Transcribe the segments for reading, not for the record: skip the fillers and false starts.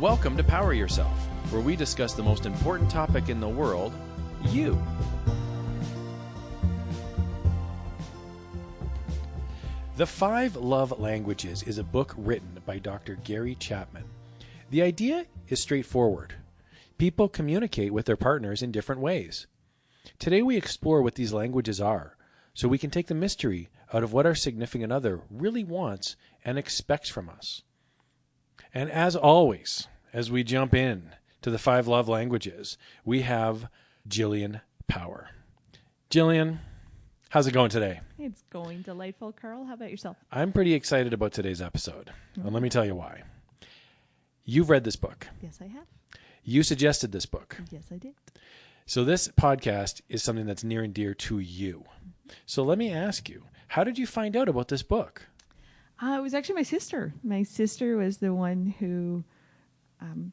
Welcome to Power Yourself, where we discuss the most important topic in the world, you. The 5 Love Languages is a book written by Dr. Gary Chapman. The idea is straightforward. People communicate with their partners in different ways. Today we explore what these languages are, so we can take the mystery out of what our significant other really wants and expects from us. And as always, as we jump in to the 5 love languages, we have Jillian Power. Jillian, how's it going today? It's going delightful, Karl. How about yourself? I'm pretty excited about today's episode. And let me tell you why. You've read this book. Yes, I have. You suggested this book. Yes, I did. So this podcast is something that's near and dear to you. So let me ask you, how did you find out about this book? It was actually my sister. My sister was the one who,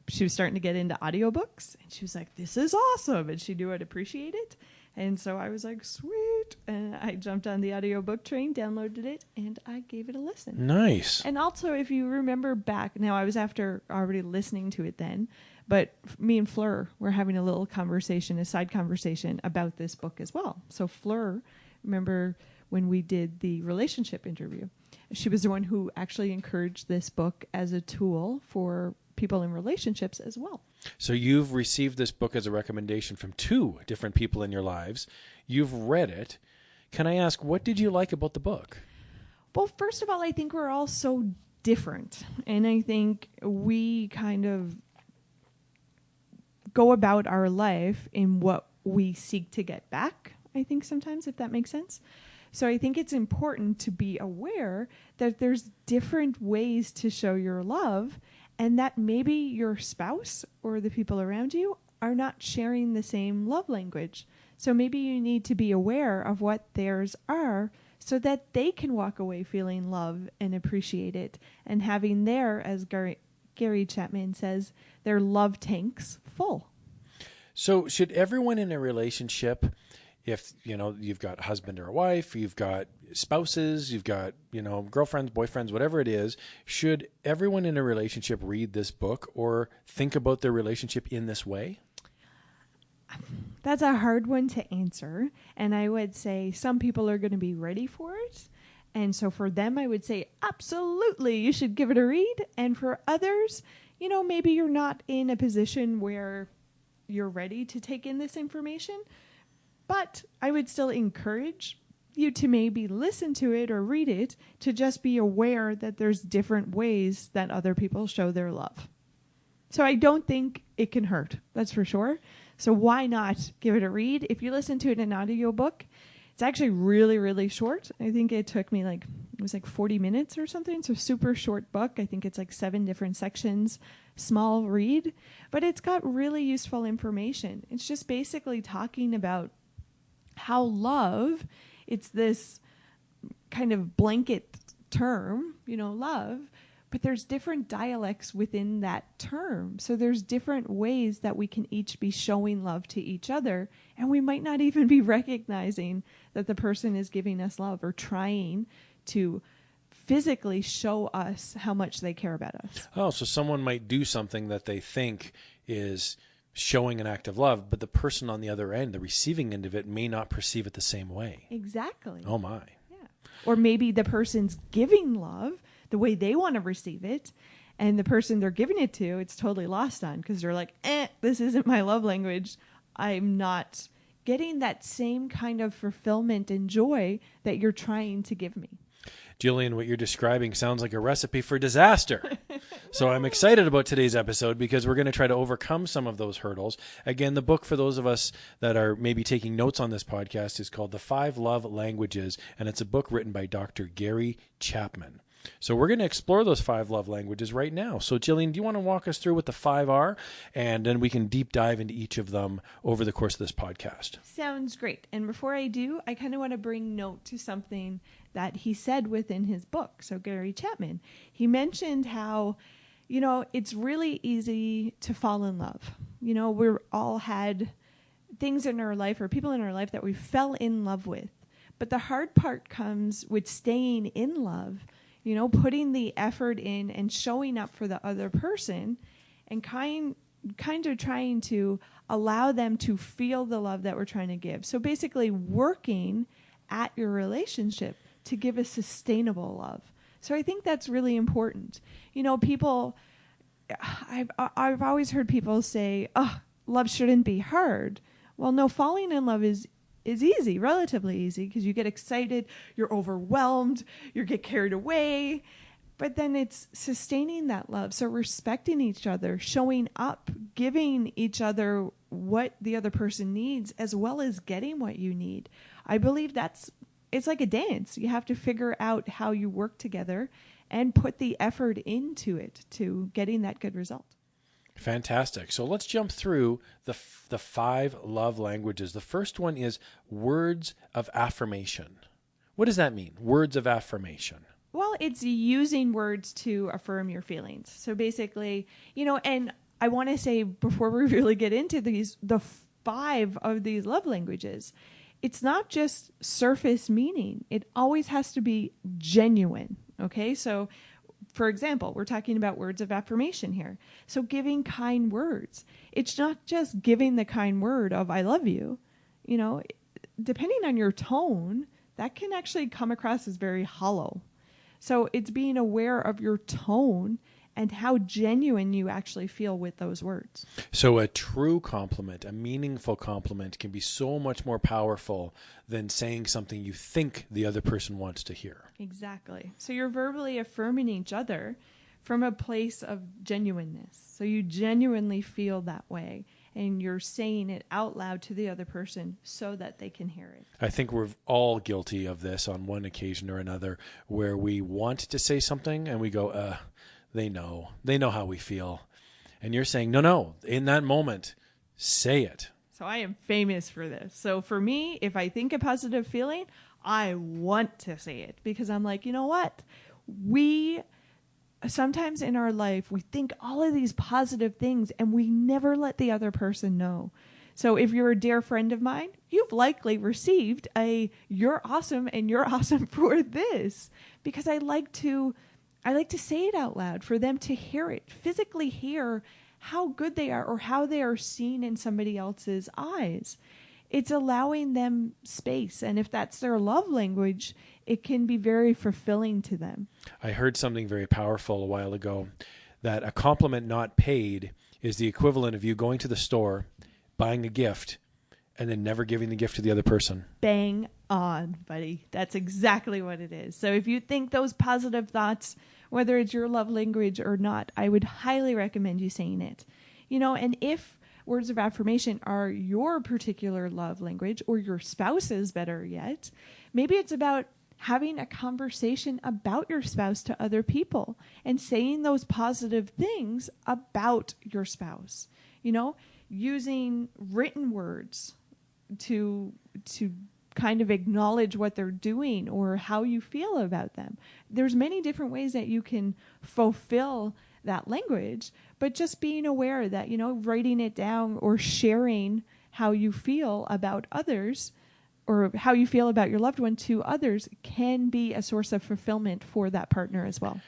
she was starting to get into audiobooks. And she was like, this is awesome. And she knew I'd appreciate it. And so I was like, sweet. And I jumped on the audiobook train, downloaded it, and I gave it a listen. Nice. And also, if you remember back, now I was after already listening to it then, but me and Fleur were having a little conversation, a side conversation about this book as well. So Fleur, remember when we did the relationship interview, she was the one who actually encouraged this book as a tool for people in relationships as well. So you've received this book as a recommendation from 2 different people in your lives. You've read it. Can I ask, what did you like about the book? Well, first of all, I think we're all so different. And I think we kind of go about our life in what we seek to get back, I think sometimes, if that makes sense. So I think it's important to be aware that there's different ways to show your love, and that maybe your spouse or the people around you are not sharing the same love language. So maybe you need to be aware of what theirs are so that they can walk away feeling love and appreciate it and having their, as Gary Chapman says, their love tanks full. So should everyone in a relationship, if, you've got a husband or a wife, you've got spouses, you've got, girlfriends, boyfriends, whatever it is, should everyone in a relationship read this book or think about their relationship in this way? That's a hard one to answer. And I would say some people are going to be ready for it. And so for them, I would say, absolutely, you should give it a read. And for others, maybe you're not in a position where you're ready to take in this information. But I would still encourage you to maybe listen to it or read it to just be aware that there's different ways that other people show their love. So I don't think it can hurt, that's for sure. So why not give it a read? If you listen to it in an audiobook, it's actually really, really short. I think it took me it was 40 minutes or something. It's a super short book. I think it's 7 different sections, small read, but it's got really useful information. It's just basically talking about how love, it's this kind of blanket term, love, but there's different dialects within that term. So there's different ways that we can each be showing love to each other, and we might not even be recognizing that the person is giving us love or trying to physically show us how much they care about us. Oh, so someone might do something that they think is showing an act of love, but the person on the other end, the receiving end of it, may not perceive it the same way. Exactly. Oh my. Yeah. Or maybe the person's giving love the way they want to receive it, and the person they're giving it to, it's totally lost on because they're like, this isn't my love language. I'm not getting that same kind of fulfillment and joy that you're trying to give me. Jillian, what you're describing sounds like a recipe for disaster. So I'm excited about today's episode because we're going to try to overcome some of those hurdles. Again, the book, for those of us that are maybe taking notes on this podcast, is called The 5 Love Languages, and it's a book written by Dr. Gary Chapman. So we're going to explore those 5 love languages right now. So Jillian, do you want to walk us through what the 5 are? And then we can deep dive into each of them over the course of this podcast. Sounds great. And before I do, I kind of want to bring note to something that he said within his book. So Gary Chapman, he mentioned how, it's really easy to fall in love. We're all had things in our life or people in our life that we fell in love with. But the hard part comes with staying in love, putting the effort in and showing up for the other person and kind of trying to allow them to feel the love that we're trying to give. So basically working at your relationship to give a sustainable love. So I think that's really important. You know, people, I've always heard people say, oh, love shouldn't be hard. Well, no, falling in love is easy, relatively easy, because you get excited, you're overwhelmed, you get carried away. But then it's sustaining that love. So respecting each other, showing up, giving each other what the other person needs, as well as getting what you need. I believe it's like a dance. You have to figure out how you work together and put the effort into it to getting that good result. Fantastic. So let's jump through the 5 love languages. The first one is words of affirmation. What does that mean? Words of affirmation. Well, it's using words to affirm your feelings. So basically, you know, and I want to say before we really get into the 5 of these love languages, it's not just surface meaning. It always has to be genuine. Okay. So for example, we're talking about words of affirmation here. So giving kind words. It's not just giving the kind word of I love you. You know, depending on your tone, that can actually come across as very hollow. So it's being aware of your tone and how genuine you actually feel with those words. So a true compliment, a meaningful compliment, can be so much more powerful than saying something you think the other person wants to hear. Exactly. So you're verbally affirming each other from a place of genuineness. So you genuinely feel that way, and you're saying it out loud to the other person so that they can hear it. I think we're all guilty of this on one occasion or another, where we want to say something and we go, they know how we feel. And you're saying, no, in that moment, say it. So I am famous for this. So for me, if I think a positive feeling, I want to say it, because I'm like, you know what? Sometimes in our life, we think all of these positive things and we never let the other person know. So if you're a dear friend of mine, you've likely received you're awesome and you're awesome for this, because I like to say it out loud for them to hear it, physically hear how good they are or how they are seen in somebody else's eyes. It's allowing them space. And if that's their love language, it can be very fulfilling to them. I heard something very powerful a while ago, that a compliment not paid is the equivalent of you going to the store, buying a gift, and then never giving the gift to the other person. Bang on, buddy. That's exactly what it is. So if you think those positive thoughts, whether it's your love language or not, I would highly recommend you saying it. You know, and if words of affirmation are your particular love language, or your spouse's, better yet, maybe it's about having a conversation about your spouse to other people and saying those positive things about your spouse. You know, using written words to kind of acknowledge what they're doing or how you feel about them. There's many different ways that you can fulfill that language, but just being aware that, you know, writing it down or sharing how you feel about others or how you feel about your loved one to others can be a source of fulfillment for that partner as well.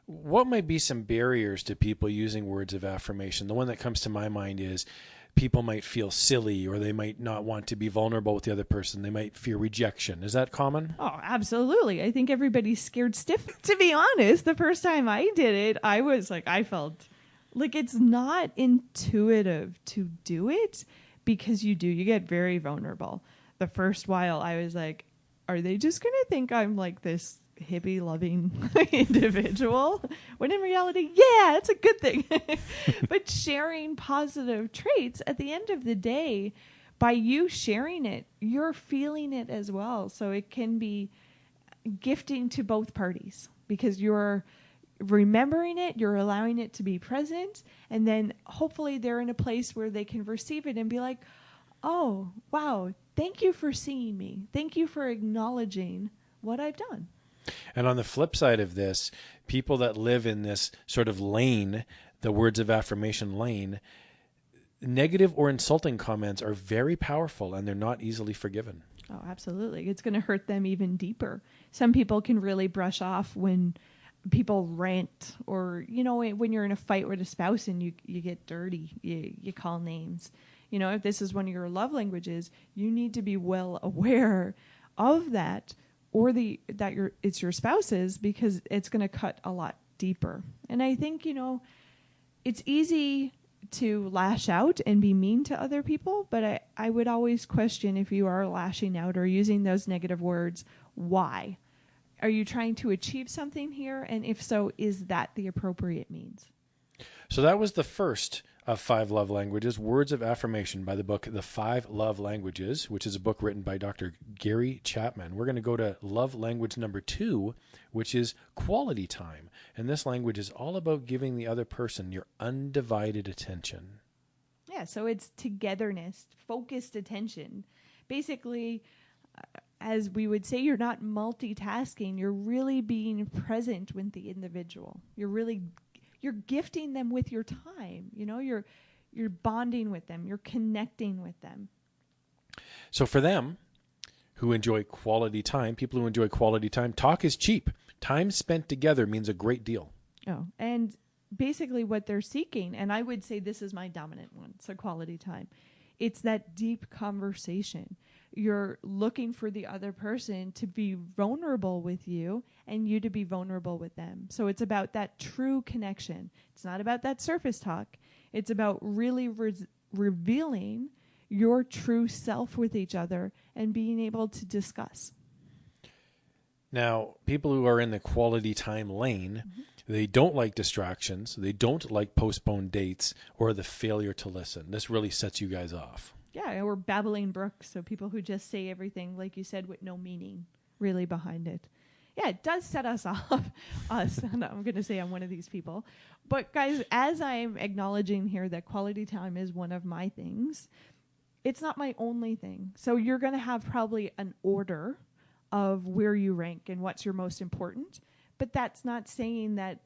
What might be some barriers to people using words of affirmation? The one that comes to my mind is people might feel silly, or they might not want to be vulnerable with the other person. They might fear rejection. Is that common? Oh, absolutely. I think everybody's scared stiff. To be honest, the first time I did it, I felt like it's not intuitive to do it, because you get very vulnerable. The first while I was like, are they just going to think I'm like this hippie loving individual? When in reality, yeah, it's a good thing. But sharing positive traits, at the end of the day, by you sharing it, you're feeling it as well. So it can be gifting to both parties, because you're remembering it, you're allowing it to be present, and then hopefully they're in a place where they can receive it and be like, oh, wow, thank you for seeing me. Thank you for acknowledging what I've done. And on the flip side of this, people that live in this sort of lane, the words of affirmation lane, negative or insulting comments are very powerful, and they're not easily forgiven. Oh, absolutely. It's going to hurt them even deeper. Some people can really brush off when people rant, or, when you're in a fight with a spouse and you get dirty, you call names. If this is one of your love languages, you need to be well aware of that, or it's your spouse's, because it's going to cut a lot deeper. And I think, it's easy to lash out and be mean to other people, but I would always question, if you are lashing out or using those negative words, why? Are you trying to achieve something here? And if so, is that the appropriate means? So that was the first of 5 love languages, words of affirmation, by the book The 5 Love Languages, which is a book written by Dr. Gary Chapman. We're going to go to love language number 2, which is quality time. And this language is all about giving the other person your undivided attention. Yeah, so it's togetherness, focused attention. Basically, as we would say, you're not multitasking. You're really being present with the individual. You're gifting them with your time. You're bonding with them. You're connecting with them. So for them who enjoy quality time, people who enjoy quality time, talk is cheap. Time spent together means a great deal. Oh, and basically what they're seeking, and I would say this is my dominant one, so quality time. It's that deep conversation. You're looking for the other person to be vulnerable with you and you to be vulnerable with them. So it's about that true connection. It's not about that surface talk. It's about really revealing your true self with each other and being able to discuss. Now, people who are in the quality time lane, they don't like distractions. They don't like postponed dates or the failure to listen. This really sets you guys off. Yeah, or babbling brooks, so people who just say everything, like you said, with no meaning really behind it. Yeah, it does set us off, us. I'm going to say I'm one of these people. But guys, as I'm acknowledging here that quality time is one of my things, it's not my only thing. So you're going to have probably an order of where you rank and what's your most important. But that's not saying that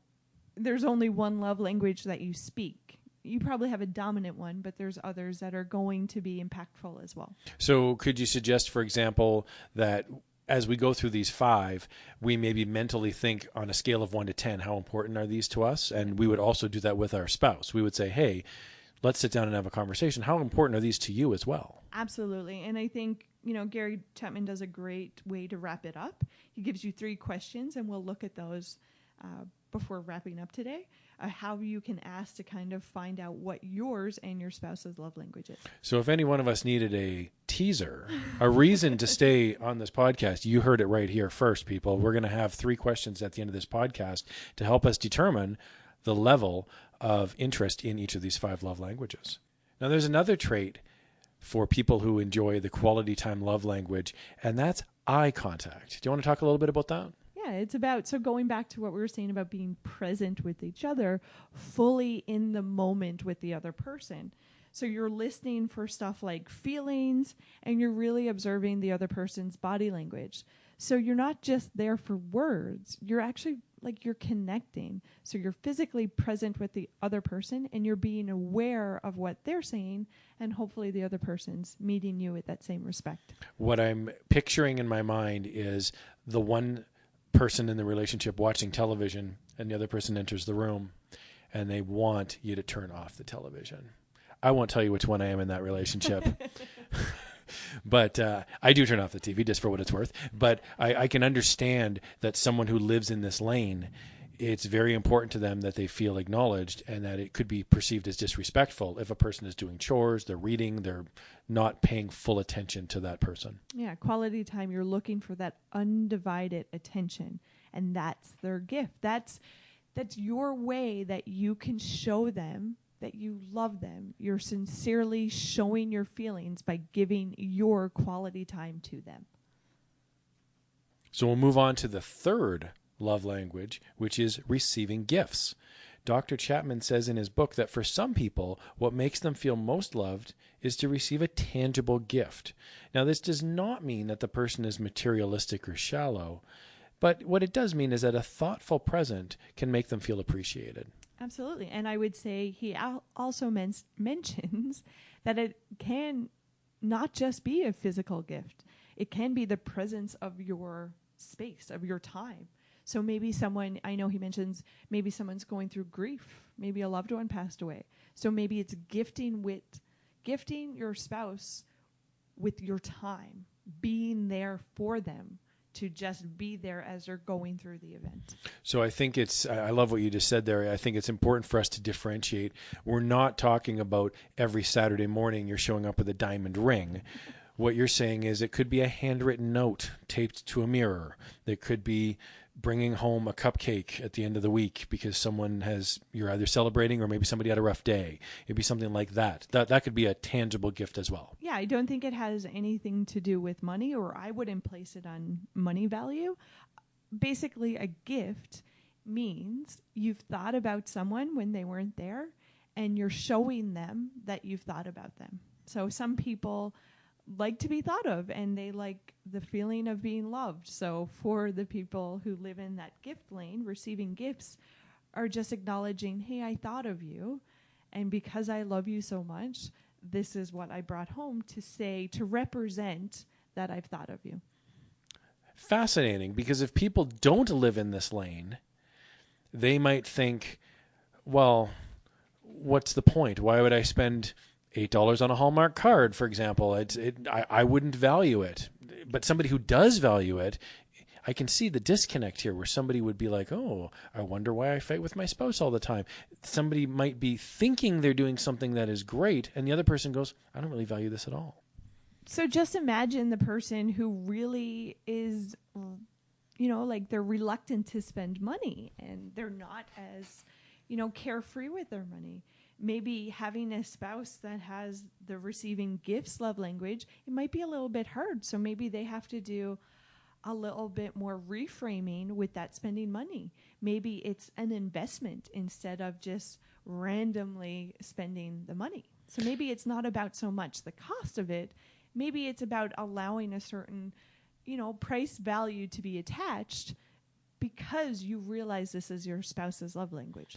there's only one love language that you speak. You probably have a dominant one, but there's others that are going to be impactful as well. So could you suggest, for example, that as we go through these 5, we maybe mentally think on a scale of 1 to 10, how important are these to us? And we would also do that with our spouse. We would say, hey, let's sit down and have a conversation. How important are these to you as well? Absolutely. And I think, Gary Chapman does a great way to wrap it up. He gives you 3 questions, and we'll look at those before wrapping up today, how you can ask to kind of find out what yours and your spouse's love language is. So if any one of us needed a teaser, a reason to stay on this podcast, you heard it right here first, people. We're going to have 3 questions at the end of this podcast to help us determine the level of interest in each of these 5 love languages. Now, there's another trait for people who enjoy the quality time love language, and that's eye contact. Do you want to talk a little bit about that? Yeah, it's about, so going back to what we were saying about being present with each other, fully in the moment with the other person. So you're listening for stuff like feelings, and you're really observing the other person's body language. So you're not just there for words, you're actually you're connecting. So you're physically present with the other person, and you're being aware of what they're saying, and hopefully the other person's meeting you with that same respect. What I'm picturing in my mind is the one person in the relationship watching television, and the other person enters the room and they want you to turn off the television. I won't tell you which one I am in that relationship. But I do turn off the TV just for what it's worth. But I can understand that someone who lives in this lane, it's very important to them that they feel acknowledged, and that it could be perceived as disrespectful if a person is doing chores, they're reading, they're not paying full attention to that person. Yeah, quality time, you're looking for that undivided attention, and that's their gift. That's your way that you can show them that you love them. You're sincerely showing your feelings by giving your quality time to them. So we'll move on to the third love language, which is receiving gifts. Dr. Chapman says in his book that for some people, what makes them feel most loved is to receive a tangible gift. Now, this does not mean that the person is materialistic or shallow, but what it does mean is that a thoughtful present can make them feel appreciated. Absolutely. And I would say he also mentions that it can not just be a physical gift. It can be the presence of your space, of your time. So maybe someone, I know he mentions, maybe someone's going through grief. Maybe a loved one passed away. So maybe it's gifting your spouse with your time, being there for them, to just be there as they're going through the event. So I think I love what you just said there. I think it's important for us to differentiate. We're not talking about every Saturday morning you're showing up with a diamond ring. What you're saying is it could be a handwritten note taped to a mirror. It could be bringing home a cupcake at the end of the week because you're either celebrating or maybe somebody had a rough day. It'd be something like that. That could be a tangible gift as well. Yeah, I don't think it has anything to do with money, or I wouldn't place it on money value. Basically, a gift means you've thought about someone when they weren't there, and you're showing them that you've thought about them. So some people like to be thought of, and they like the feeling of being loved. So for the people who live in that gift lane, receiving gifts are just acknowledging, hey, I thought of you, and because I love you so much, this is what I brought home to represent that I've thought of you. Fascinating, because if people don't live in this lane, they might think, well, what's the point? Why would I spend $8 on a Hallmark card, for example? I wouldn't value it. But somebody who does value it, I can see the disconnect here where somebody would be like, oh, I wonder why I fight with my spouse all the time. Somebody might be thinking they're doing something that is great, and the other person goes, I don't really value this at all. So just imagine the person who really is, like they're reluctant to spend money, and they're not as, carefree with their money. Maybe having a spouse that has the receiving gifts love language, it might be a little bit hard. So maybe they have to do a little bit more reframing with that spending money. Maybe it's an investment instead of just randomly spending the money. So maybe it's not about so much the cost of it. Maybe it's about allowing a certain, price value to be attached because you realize this is your spouse's love language.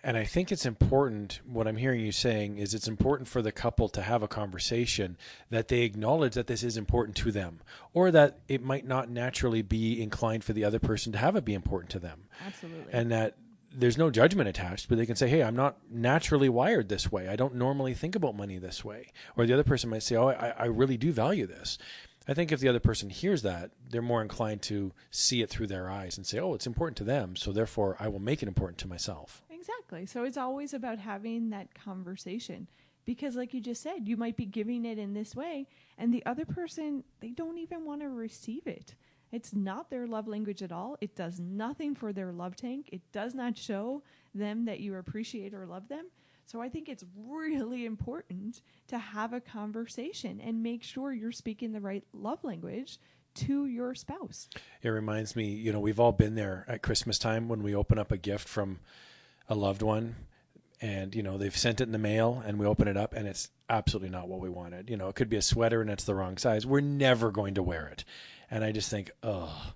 And I think it's important, what I'm hearing you saying is it's important for the couple to have a conversation that they acknowledge that this is important to them, or that it might not naturally be inclined for the other person to have it be important to them. Absolutely. And that there's no judgment attached, but they can say, hey, I'm not naturally wired this way. I don't normally think about money this way. Or the other person might say, oh, I really do value this. I think if the other person hears that, they're more inclined to see it through their eyes and say, oh, it's important to them, so therefore I will make it important to myself. Exactly. So it's always about having that conversation, because like you just said, you might be giving it in this way and the other person, they don't even want to receive it. It's not their love language at all. It does nothing for their love tank. It does not show them that you appreciate or love them. So I think it's really important to have a conversation and make sure you're speaking the right love language to your spouse. It reminds me, we've all been there at Christmas time when we open up a gift from a loved one and, they've sent it in the mail and we open it up and it's absolutely not what we wanted. It could be a sweater and it's the wrong size. We're never going to wear it. And I just think, oh,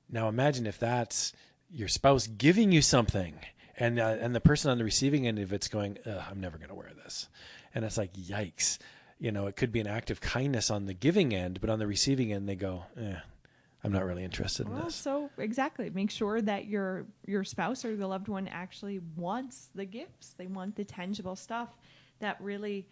now imagine if that's your spouse giving you something and the person on the receiving end of it's going, I'm never going to wear this. And it's like, yikes. It could be an act of kindness on the giving end, but on the receiving end, they go, I'm not really interested in this. So exactly. Make sure that your spouse or the loved one actually wants the gifts. They want the tangible stuff that really,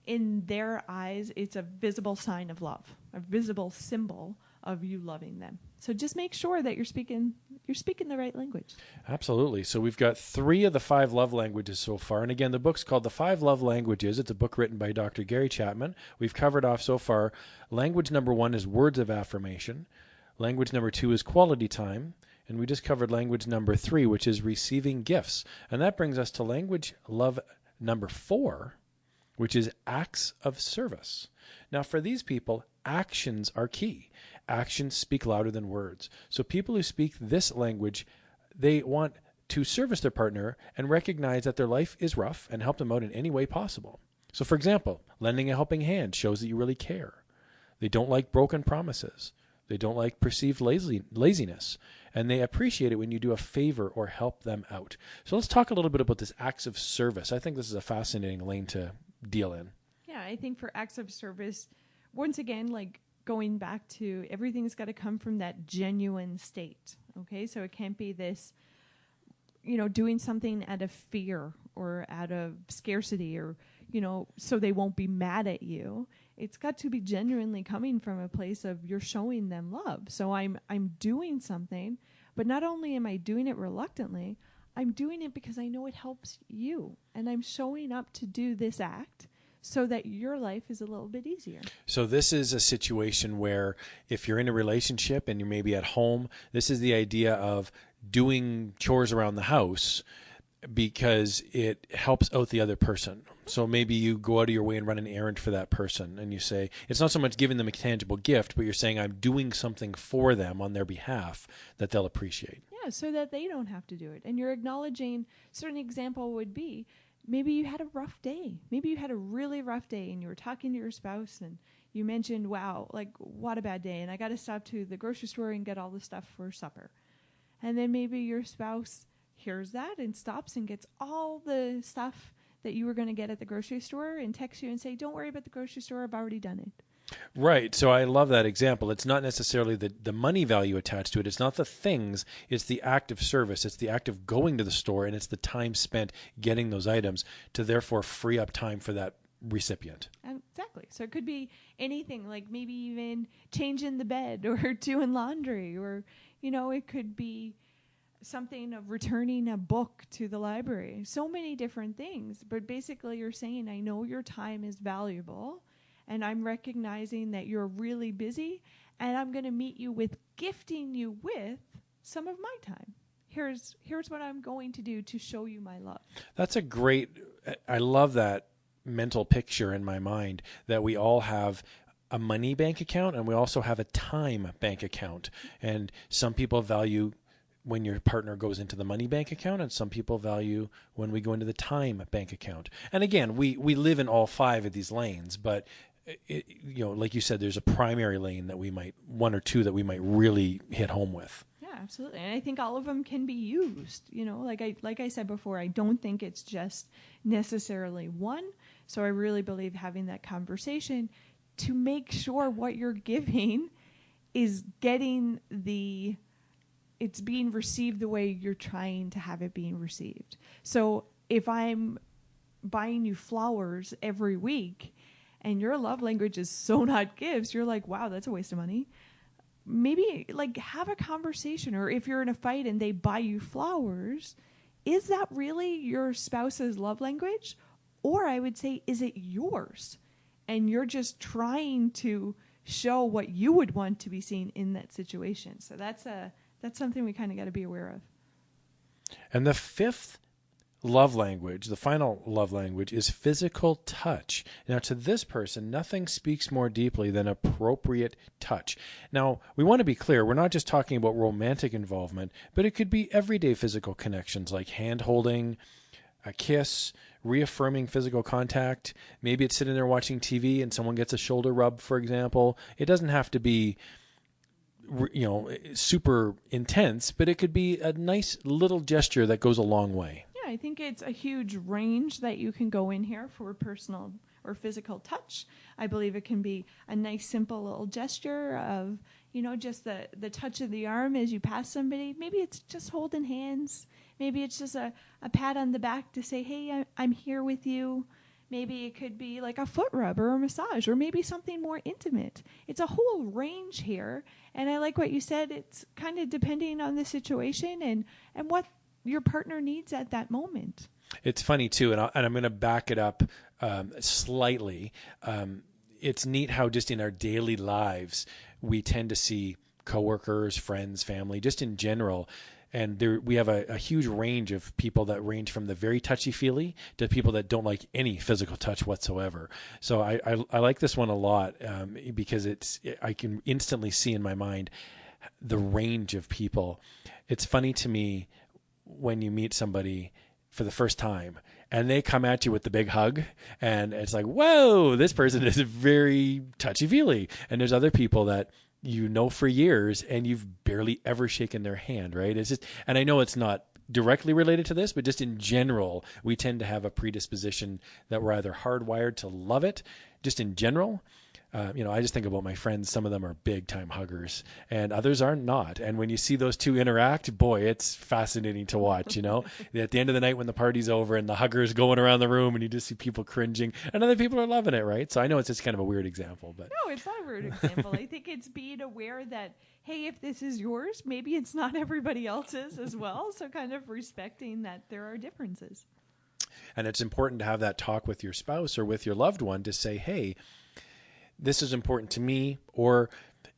in their eyes, it's a visible sign of love, a visible symbol of you loving them. So just make sure that you're speaking the right language. Absolutely. So we've got 3 of the 5 love languages so far. And again, the book's called The 5 Love Languages. It's a book written by Dr. Gary Chapman. We've covered off so far. Language number 1 is words of affirmation. Language number 2 is quality time. And we just covered language number 3, which is receiving gifts. And that brings us to language love number 4, which is acts of service. Now, for these people, actions are key. Actions speak louder than words. So people who speak this language, they want to service their partner and recognize that their life is rough and help them out in any way possible. So, for example, lending a helping hand shows that you really care. They don't like broken promises. They don't like perceived laziness. And they appreciate it when you do a favor or help them out. So let's talk a little bit about this acts of service. I think this is a fascinating lane to deal in. Yeah, I think for acts of service, once again, like going back to everything's got to come from that genuine state. Okay, so it can't be this, doing something out of fear or out of scarcity or, so they won't be mad at you. It's got to be genuinely coming from a place of you're showing them love. So I'm doing something, but not only am I doing it reluctantly, I'm doing it because I know it helps you. And I'm showing up to do this act so that your life is a little bit easier. So this is a situation where if you're in a relationship and you're maybe at home, this is the idea of doing chores around the house because it helps out the other person. So maybe you go out of your way and run an errand for that person, and you say, it's not so much giving them a tangible gift, but you're saying I'm doing something for them on their behalf that they'll appreciate. Yeah, so that they don't have to do it. And you're acknowledging, certain example would be, maybe you had a rough day. Maybe you had a really rough day and you were talking to your spouse and you mentioned, wow, like what a bad day. And I got to stop to the grocery store and get all the stuff for supper. And then maybe your spouse hears that and stops and gets all the stuff that you were going to get at the grocery store and texts you and say, don't worry about the grocery store. I've already done it. Right. So I love that example. It's not necessarily the money value attached to it. It's not the things. It's the act of service. It's the act of going to the store, and it's the time spent getting those items to therefore free up time for that recipient. Exactly. So it could be anything, like maybe even changing the bed or doing laundry, or, it could be something of returning a book to the library. So many different things. But basically you're saying, I know your time is valuable, and I'm recognizing that you're really busy, and I'm going to meet you with gifting you with some of my time. Here's what I'm going to do to show you my love. That's a great, I love that mental picture in my mind that we all have a money bank account and we also have a time bank account. And some people value when your partner goes into the money bank account, and some people value when we go into the time bank account. And again, we live in all five of these lanes, but like you said, there's a primary lane that one or two that we might really hit home with. Yeah, absolutely. And I think all of them can be used. Like I said before, I don't think it's just necessarily one. So I really believe having that conversation to make sure what you're giving is it's being received the way you're trying to have it being received. So if I'm buying you flowers every week and your love language is so not gifts, you're like, wow, that's a waste of money. Maybe have a conversation. Or if you're in a fight and they buy you flowers, is that really your spouse's love language? Or I would say, is it yours? And you're just trying to show what you would want to be seen in that situation. So that's something we kind of got to be aware of. And the fifth love language, the final love language, is physical touch. Now, to this person, nothing speaks more deeply than appropriate touch. Now, we want to be clear. We're not just talking about romantic involvement, but it could be everyday physical connections like hand-holding, a kiss, reaffirming physical contact. Maybe it's sitting there watching TV and someone gets a shoulder rub, for example. It doesn't have to be super intense, but it could be a nice little gesture that goes a long way. Yeah, I think it's a huge range that you can go in here for personal or physical touch. I believe it can be a nice, simple little gesture of, just the touch of the arm as you pass somebody. Maybe it's just holding hands. Maybe it's just a pat on the back to say, hey, I'm here with you. Maybe it could be like a foot rub or a massage, or maybe something more intimate. It's a whole range here. And I like what you said. It's kind of depending on the situation and what your partner needs at that moment. It's funny, too, and I'm going to back it up slightly. It's neat how just in our daily lives, we tend to see coworkers, friends, family, just in general. And we have a huge range of people that range from the very touchy-feely to people that don't like any physical touch whatsoever. So I like this one a lot because I can instantly see in my mind the range of people. It's funny to me when you meet somebody for the first time and they come at you with the big hug, and it's like, whoa, this person is very touchy-feely. And there's other people that for years and you've barely ever shaken their hand, right? It's just, and I know it's not directly related to this, but just in general, we tend to have a predisposition that we're either hardwired to love it, just in general, I just think about my friends. Some of them are big time huggers and others are not. And when you see those two interact, boy, it's fascinating to watch, at the end of the night when the party's over and the hugger's going around the room and you just see people cringing and other people are loving it. Right. So I know it's just kind of a weird example, but no, it's not a weird example. I think it's being aware that, hey, if this is yours, maybe it's not everybody else's as well. So kind of respecting that there are differences. And it's important to have that talk with your spouse or with your loved one to say, hey, this is important to me, or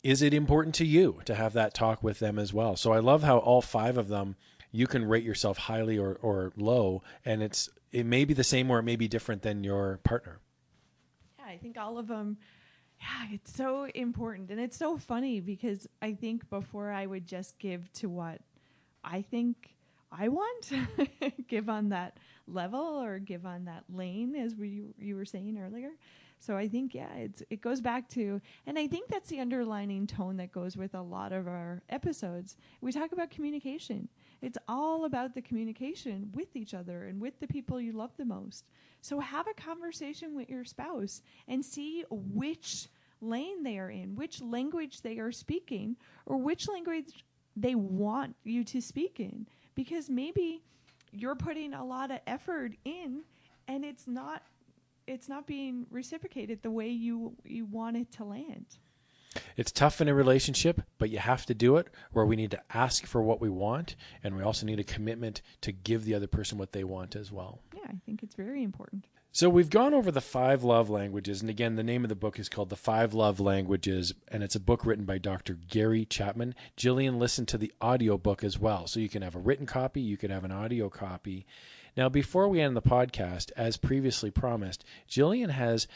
is it important to you, to have that talk with them as well? So I love how all 5 of them, you can rate yourself highly or low, and it may be the same or it may be different than your partner. Yeah, I think all of them, it's so important. And it's so funny because I think before I would just give to what I think I want, give on that level or give on that lane, as you were saying earlier. So I think, it goes back to, and I think that's the underlining tone that goes with a lot of our episodes. We talk about communication. It's all about the communication with each other and with the people you love the most. So have a conversation with your spouse and see which lane they are in, which language they are speaking, or which language they want you to speak in. Because maybe you're putting a lot of effort in and it's not being reciprocated the way you want it to land. It's tough in a relationship, but you have to do it, where we need to ask for what we want, and we also need a commitment to give the other person what they want as well. Yeah, I think it's very important. So we've gone over the 5 love languages, and again, the name of the book is called The 5 Love Languages, and it's a book written by Dr. Gary Chapman. Jillian listened to the audio book as well, so you can have a written copy, you can have an audio copy. Now, before we end the podcast, as previously promised, Jillian has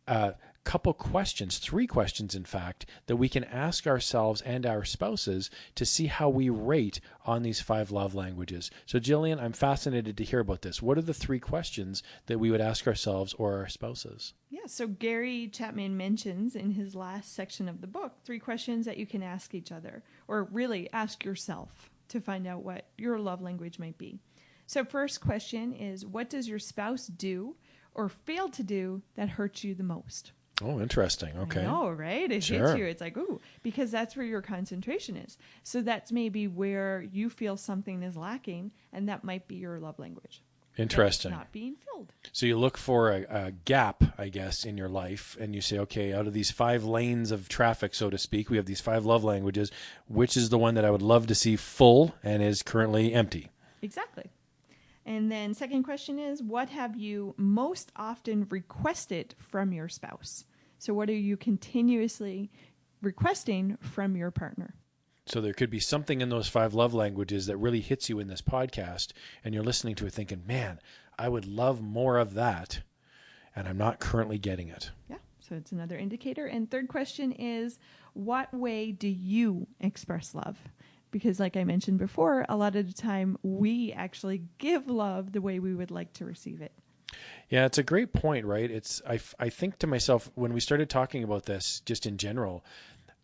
a couple questions, 3 questions, in fact, that we can ask ourselves and our spouses to see how we rate on these 5 love languages. So, Jillian, I'm fascinated to hear about this. What are the 3 questions that we would ask ourselves or our spouses? Yeah, so Gary Chapman mentions in his last section of the book 3 questions that you can ask each other, or really ask yourself to find out what your love language might be. So first question is, what does your spouse do or fail to do that hurts you the most? Oh, interesting. Okay. I know, right? It hits you. It's like, ooh, because that's where your concentration is. So that's maybe where you feel something is lacking, and that might be your love language. Interesting. Not being filled. So you look for a gap, I guess, in your life, and you say, okay, out of these 5 lanes of traffic, so to speak, we have these 5 love languages. Which is the one that I would love to see full and is currently empty? Exactly. And then second question is, what have you most often requested from your spouse? So what are you continuously requesting from your partner? So there could be something in those 5 love languages that really hits you in this podcast, and you're listening to it thinking, man, I would love more of that, and I'm not currently getting it. Yeah, so it's another indicator. And third question is, what way do you express love? Because like I mentioned before, a lot of the time we actually give love the way we would like to receive it. Yeah, it's a great point, right? I think to myself, when we started talking about this just in general,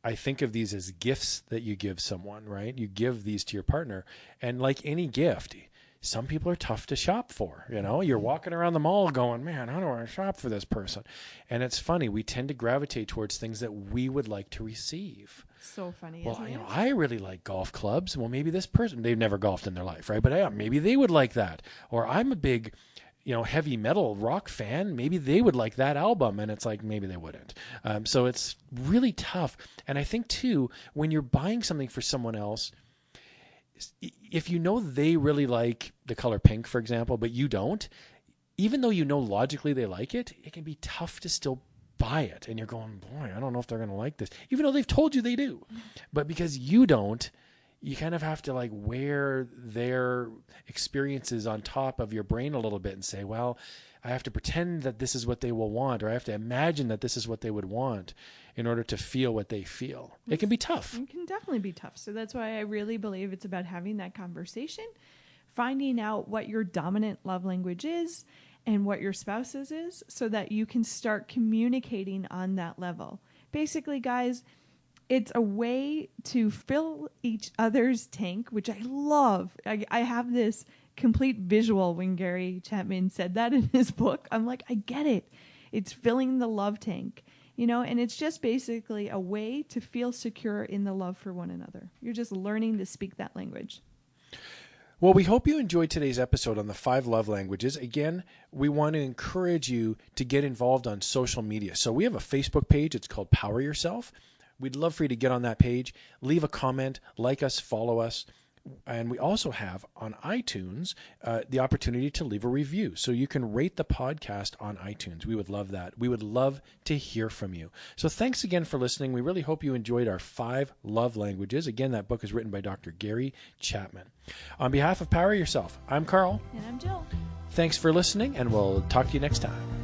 I think of these as gifts that you give someone, right? You give these to your partner. And like any gift, some people are tough to shop for. You're walking around the mall going, man, how do I shop for this person? And it's funny, we tend to gravitate towards things that we would like to receive. So funny, well, isn't it? I really like golf clubs. Well, maybe this person, they've never golfed in their life, right? But yeah, maybe they would like that. Or I'm a big, heavy metal rock fan. Maybe they would like that album. And it's like, maybe they wouldn't. So it's really tough. And I think too, when you're buying something for someone else, if they really like the color pink, for example, but you don't, even though logically they like it, it can be tough to still buy it. And you're going, boy, I don't know if they're going to like this, even though they've told you they do. But because you don't, you kind of have to wear their experiences on top of your brain a little bit and say, well, I have to pretend that this is what they will want, or I have to imagine that this is what they would want in order to feel what they feel. It can be tough. It can definitely be tough. So that's why I really believe it's about having that conversation, finding out what your dominant love language is and what your spouse's is, so that you can start communicating on that level. Basically, guys, it's a way to fill each other's tank, which I love. I have this complete visual when Gary Chapman said that in his book. I'm like, I get it. It's filling the love tank. and it's just basically a way to feel secure in the love for one another. You're just learning to speak that language. Well, we hope you enjoyed today's episode on the 5 love languages. Again, we want to encourage you to get involved on social media. So we have a Facebook page. It's called Power Yourself. We'd love for you to get on that page, leave a comment, like us, follow us. And we also have on iTunes the opportunity to leave a review. So you can rate the podcast on iTunes. We would love that. We would love to hear from you. So thanks again for listening. We really hope you enjoyed our 5 love languages. Again, that book is written by Dr. Gary Chapman. On behalf of Power Yourself, I'm Karl. And I'm Jill. Thanks for listening, and we'll talk to you next time.